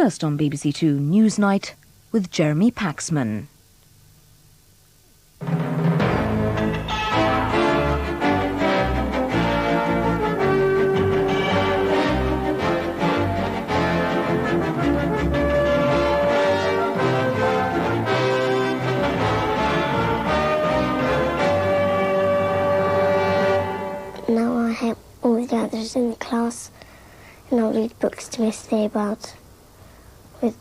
First on BBC Two Newsnight with Jeremy Paxman. Now I help all the others in the class and I'll read books to Miss Theobald with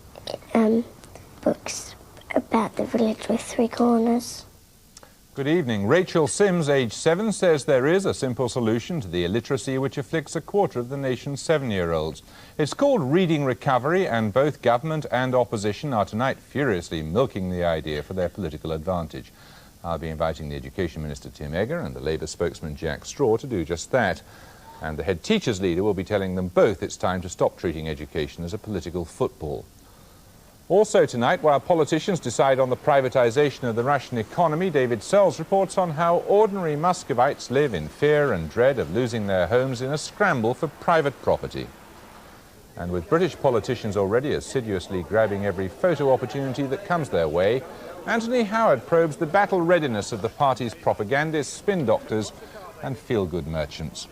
books about the village with three corners. Good evening. Rachel Sims, age 7, says there is a simple solution to the illiteracy which afflicts a quarter of the nation's 7-year-olds. It's called reading recovery, and both government and opposition are tonight furiously milking the idea for their political advantage. I'll be inviting the Education Minister Tim Egger and the Labour spokesman Jack Straw to do just that. And the head teachers leader will be telling them both it's time to stop treating education as a political football. Also tonight, while politicians decide on the privatisation of the Russian economy, David Sells reports on how ordinary Muscovites live in fear and dread of losing their homes in a scramble for private property. And with British politicians already assiduously grabbing every photo opportunity that comes their way, Anthony Howard probes the battle readiness of the party's propagandists, spin doctors and feel-good merchants.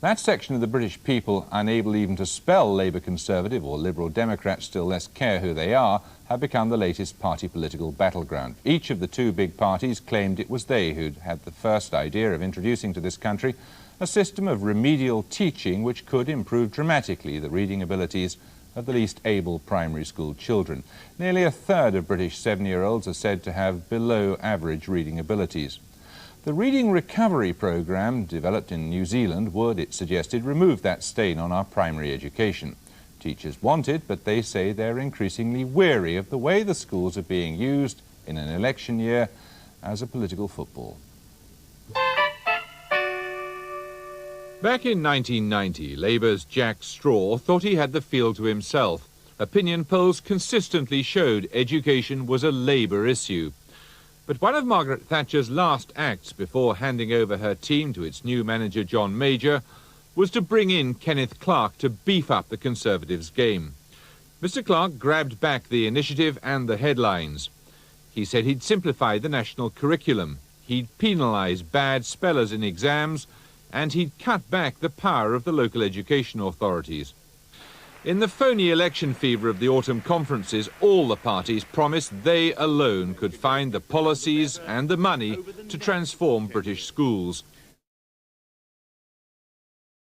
That section of the British people, unable even to spell Labour Conservative or Liberal Democrat, still less care who they are, have become the latest party political battleground. Each of the two big parties claimed it was they who'd had the first idea of introducing to this country a system of remedial teaching which could improve dramatically the reading abilities of the least able primary school children. Nearly a third of British 7-year-olds are said to have below-average reading abilities. The Reading Recovery Programme, developed in New Zealand, would, it suggested, remove that stain on our primary education. Teachers want it, but they say they're increasingly weary of the way the schools are being used in an election year as a political football. Back in 1990, Labour's Jack Straw thought he had the field to himself. Opinion polls consistently showed education was a Labour issue. But one of Margaret Thatcher's last acts before handing over her team to its new manager John Major was to bring in Kenneth Clarke to beef up the Conservatives' game. Mr. Clarke grabbed back the initiative and the headlines. He said he'd simplify the national curriculum, he'd penalise bad spellers in exams, and he'd cut back the power of the local education authorities. In the phony election fever of the autumn conferences, all the parties promised they alone could find the policies and the money to transform British schools.